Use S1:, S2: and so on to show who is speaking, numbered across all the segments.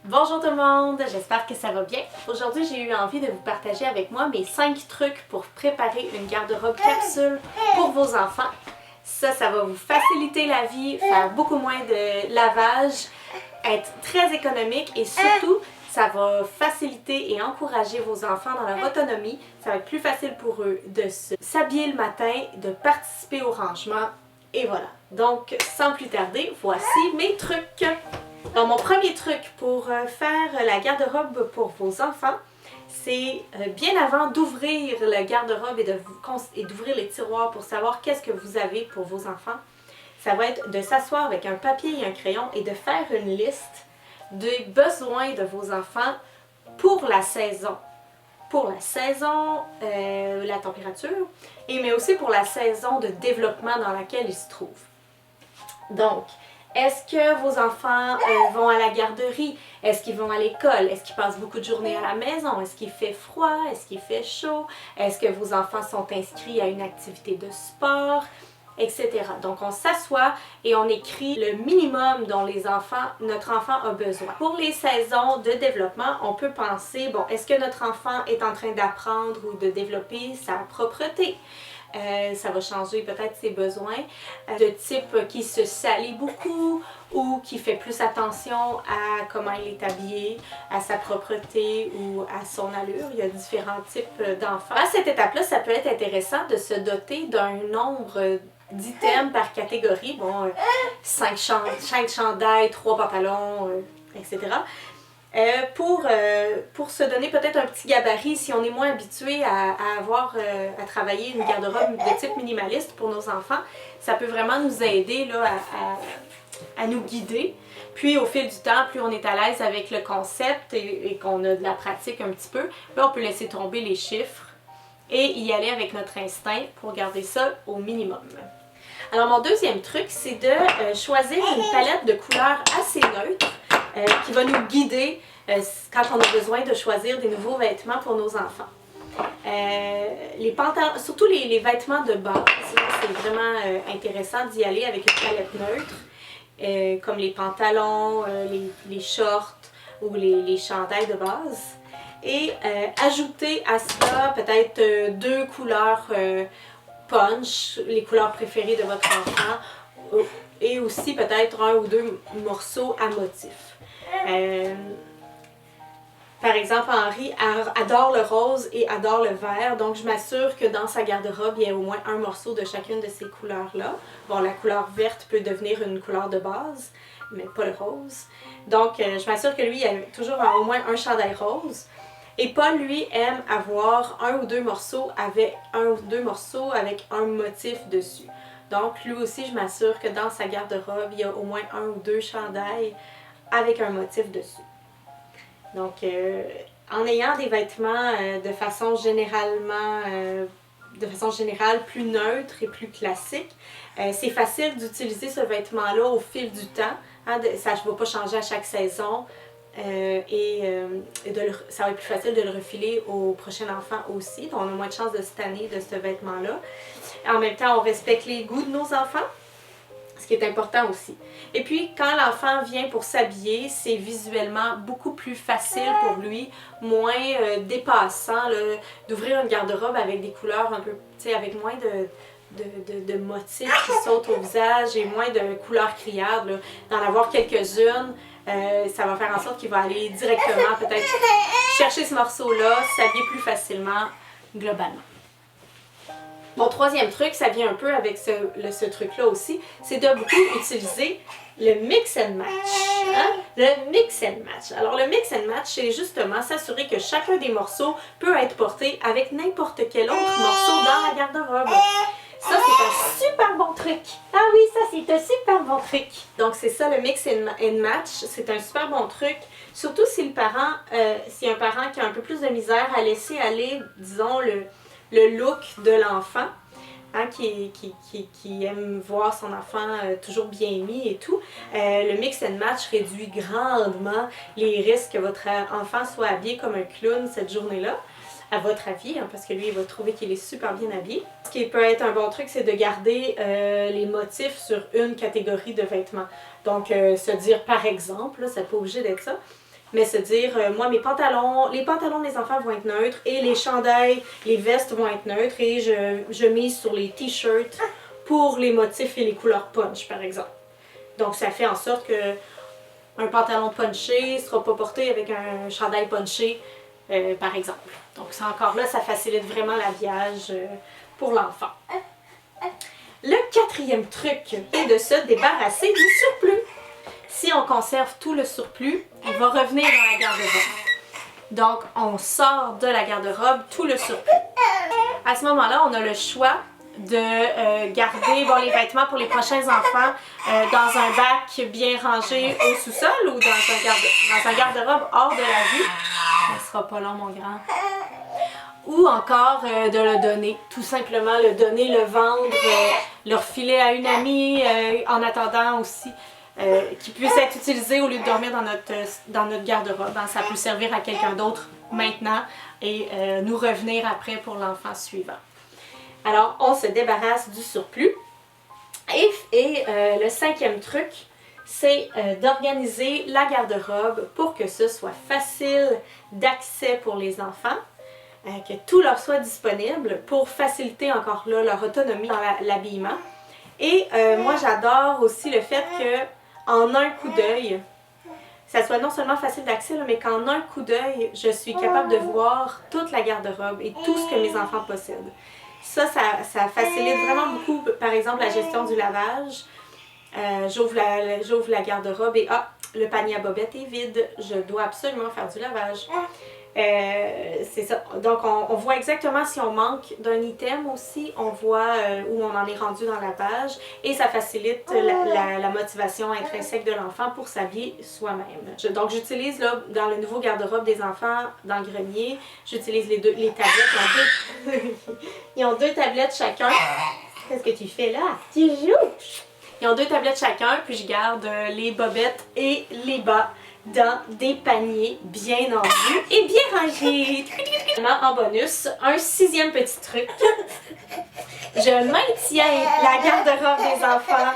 S1: Bonjour tout le monde, j'espère que ça va bien. Aujourd'hui, j'ai eu envie de vous partager avec moi mes 5 trucs pour préparer une garde-robe capsule pour vos enfants. Ça va vous faciliter la vie, faire beaucoup moins de lavage, être très économique et surtout, ça va faciliter et encourager vos enfants dans leur autonomie. Ça va être plus facile pour eux de s'habiller le matin, de participer au rangement et voilà. Donc, sans plus tarder, voici mes trucs. Donc, mon premier truc pour faire la garde-robe pour vos enfants, c'est bien avant d'ouvrir le garde-robe et d'ouvrir les tiroirs pour savoir qu'est-ce que vous avez pour vos enfants, ça va être de s'asseoir avec un papier et un crayon et de faire une liste des besoins de vos enfants pour la saison. Pour la saison, la température, mais aussi pour la saison de développement dans laquelle ils se trouvent. Donc, est-ce que vos enfants vont à la garderie? Est-ce qu'ils vont à l'école? Est-ce qu'ils passent beaucoup de journées à la maison? Est-ce qu'il fait froid? Est-ce qu'il fait chaud? Est-ce que vos enfants sont inscrits à une activité de sport? Etc. Donc, on s'assoit et on écrit le minimum dont notre enfant a besoin. Pour les saisons de développement, on peut penser, bon, est-ce que notre enfant est en train d'apprendre ou de développer sa propreté? Ça va changer peut-être ses besoins, de type qui se salit beaucoup ou qui fait plus attention à comment il est habillé, à sa propreté ou à son allure. Il y a différents types d'enfants. À cette étape-là, ça peut être intéressant de se doter d'un nombre d'items par catégorie. Bon, 5 chandails, 3 pantalons, etc. Pour se donner peut-être un petit gabarit si on est moins habitué à travailler une garde-robe de type minimaliste pour nos enfants, ça peut vraiment nous aider là, à nous guider. Puis au fil du temps, plus on est à l'aise avec le concept et qu'on a de la pratique un petit peu, là on peut laisser tomber les chiffres et y aller avec notre instinct pour garder ça au minimum. Alors mon deuxième truc, c'est de choisir une palette de couleurs assez neutre qui va nous guider quand on a besoin de choisir des nouveaux vêtements pour nos enfants. Les pantalons, surtout les vêtements de base, c'est vraiment intéressant d'y aller avec une palette neutre, comme les pantalons, les shorts ou les chandails de base. Et ajouter à cela peut-être 2 couleurs punch, les couleurs préférées de votre enfant, et aussi peut-être 1 ou 2 morceaux à motifs. Par exemple, Henri adore le rose et adore le vert, donc je m'assure que dans sa garde-robe, il y a au moins un morceau de chacune de ces couleurs-là. Bon, la couleur verte peut devenir une couleur de base, mais pas le rose. Donc, je m'assure que lui, il a toujours au moins un chandail rose. Et Paul, lui, aime avoir 1 ou 2 morceaux avec un motif dessus. Donc, lui aussi, je m'assure que dans sa garde-robe, il y a au moins 1 ou 2 chandails avec un motif dessus. Donc, en ayant des vêtements de façon générale plus neutre et plus classique, c'est facile d'utiliser ce vêtement-là au fil du temps. Hein, ça ne va pas changer à chaque saison. Ça va être plus facile de le refiler au prochain enfant aussi. Donc, on a moins de chances de se tanner de ce vêtement-là. En même temps, on respecte les goûts de nos enfants, ce qui est important aussi. Et puis, quand l'enfant vient pour s'habiller, c'est visuellement beaucoup plus facile pour lui, moins dépassant d'ouvrir une garde-robe avec des couleurs un peu, tu sais, avec moins de motifs qui sautent au visage et moins de couleurs criardes. D'en avoir quelques-unes, ça va faire en sorte qu'il va aller directement peut-être chercher ce morceau-là, s'habiller plus facilement globalement. Mon troisième truc, ça vient un peu avec ce truc-là aussi, c'est de beaucoup utiliser le mix and match. Hein? Le mix and match. Alors le mix and match, c'est justement s'assurer que chacun des morceaux peut être porté avec n'importe quel autre morceau dans la garde-robe. Ça, c'est un super bon truc. Ah oui, ça, c'est un super bon truc. Donc, c'est ça, le mix and match. C'est un super bon truc. Surtout si un parent qui a un peu plus de misère à laisser aller, disons, le look de l'enfant, hein, qui aime voir son enfant toujours bien mis et tout. Le mix and match réduit grandement les risques que votre enfant soit habillé comme un clown cette journée-là. À votre avis, hein, parce que lui, il va trouver qu'il est super bien habillé. Ce qui peut être un bon truc, c'est de garder les motifs sur une catégorie de vêtements. Donc, se dire, par exemple, là, ça n'est pas obligé d'être ça, mais se dire, moi les pantalons des enfants vont être neutres et les chandails, les vestes vont être neutres et je mise sur les t-shirts pour les motifs et les couleurs punch par exemple. Donc ça fait en sorte que un pantalon punché ne sera pas porté avec un chandail punché par exemple. Donc ça encore là, ça facilite vraiment l'habillage pour l'enfant. Le quatrième truc est de se débarrasser du surplus. Si on conserve tout le surplus, il va revenir dans la garde-robe. Donc, on sort de la garde-robe tout le surplus. À ce moment-là, on a le choix de garder les vêtements pour les prochains enfants dans un bac bien rangé au sous-sol ou dans un garde-robe hors de la vue. Ça sera pas long, mon grand. Ou encore de le donner, tout simplement le donner, le vendre, le refiler à une amie en attendant aussi. Qui puisse être utilisé au lieu de dormir dans notre garde-robe. Ça peut servir à quelqu'un d'autre maintenant et nous revenir après pour l'enfant suivant. Alors, on se débarrasse du surplus. Et le cinquième truc, c'est d'organiser la garde-robe pour que ce soit facile d'accès pour les enfants, que tout leur soit disponible pour faciliter encore là leur autonomie dans l'habillement. Et moi, j'adore aussi le fait que en un coup d'œil, ça soit non seulement facile d'accès, mais qu'en un coup d'œil, je suis capable de voir toute la garde-robe et tout ce que mes enfants possèdent. Ça facilite vraiment beaucoup, par exemple, la gestion du lavage. J'ouvre la garde-robe et le panier à bobettes est vide, je dois absolument faire du lavage. C'est ça. Donc, on voit exactement si on manque d'un item aussi, on voit où on en est rendu dans la page et ça facilite la motivation intrinsèque de l'enfant pour s'habiller soi-même. Donc, j'utilise là, dans le nouveau garde-robe des enfants, dans le grenier, j'utilise les tablettes. Ils ont deux tablettes chacun. Qu'est-ce que tu fais là? Tu joues? Ils ont deux tablettes chacun, puis je garde les bobettes et les bas dans des paniers bien en vue et bien rangés. En bonus, un sixième petit truc. Je maintiens la garde-robe des enfants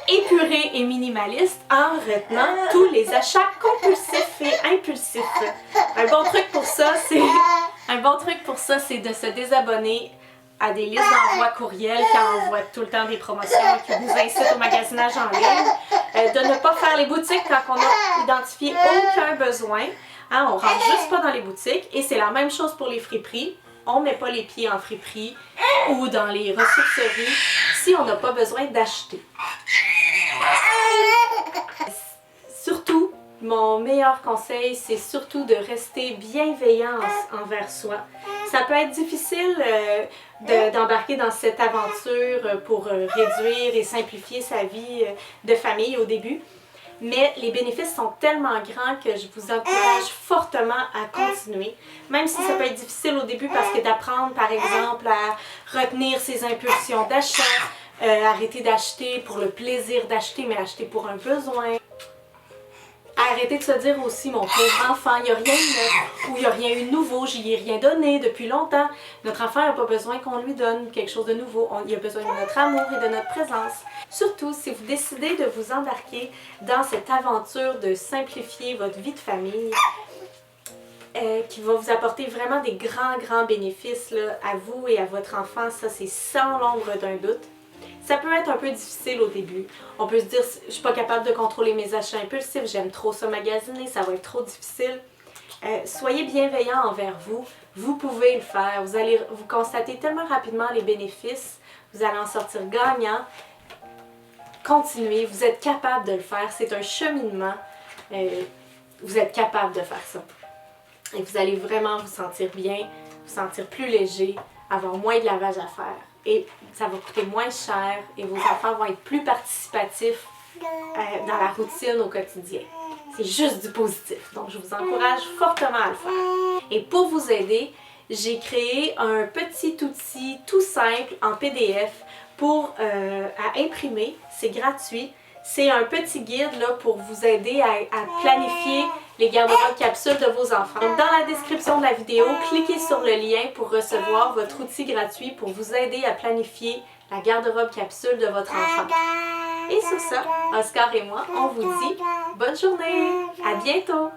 S1: épurée et minimaliste en retenant tous les achats compulsifs et impulsifs. Un bon truc pour ça, c'est de se désabonner à des listes d'envoi courriel qui envoient tout le temps des promotions qui vous incitent au magasinage en ligne, de ne pas faire les boutiques quand on n'a identifié aucun besoin. On ne rentre juste pas dans les boutiques et c'est la même chose pour les friperies. On ne met pas les pieds en friperie ou dans les ressourceries si on n'a pas besoin d'acheter. Surtout, mon meilleur conseil, c'est surtout de rester bienveillant envers soi. Ça peut être difficile d'embarquer dans cette aventure pour réduire et simplifier sa vie de famille au début, mais les bénéfices sont tellement grands que je vous encourage fortement à continuer, même si ça peut être difficile au début parce que d'apprendre par exemple à retenir ses impulsions d'achat, arrêter d'acheter pour le plaisir d'acheter, mais acheter pour un besoin. Arrêter de se dire aussi, mon pauvre enfant, il n'y a rien de neuf ou il n'y a rien eu de nouveau, j'y ai rien donné depuis longtemps. Notre enfant n'a pas besoin qu'on lui donne quelque chose de nouveau, il a besoin de notre amour et de notre présence. Surtout, si vous décidez de vous embarquer dans cette aventure de simplifier votre vie de famille, qui va vous apporter vraiment des grands bénéfices là, à vous et à votre enfant, ça c'est sans l'ombre d'un doute. Ça peut être un peu difficile au début. On peut se dire, je suis pas capable de contrôler mes achats impulsifs, j'aime trop ça magasiner, ça va être trop difficile. Soyez bienveillant envers vous, vous pouvez le faire. Vous constatez tellement rapidement les bénéfices, vous allez en sortir gagnant. Continuez, vous êtes capable de le faire, c'est un cheminement. Vous êtes capable de faire ça. Et vous allez vraiment vous sentir bien, vous sentir plus léger, avoir moins de lavage à faire. Et ça va coûter moins cher et vos enfants vont être plus participatifs dans la routine au quotidien. C'est juste du positif. Donc, je vous encourage fortement à le faire. Et pour vous aider, j'ai créé un petit outil tout simple en PDF à imprimer. C'est gratuit. C'est un petit guide là, pour vous aider à planifier les garde-robes capsules de vos enfants. Donc, dans la description de la vidéo, cliquez sur le lien pour recevoir votre outil gratuit pour vous aider à planifier la garde-robe capsule de votre enfant. Et sur ça, Oscar et moi, on vous dit bonne journée! À bientôt!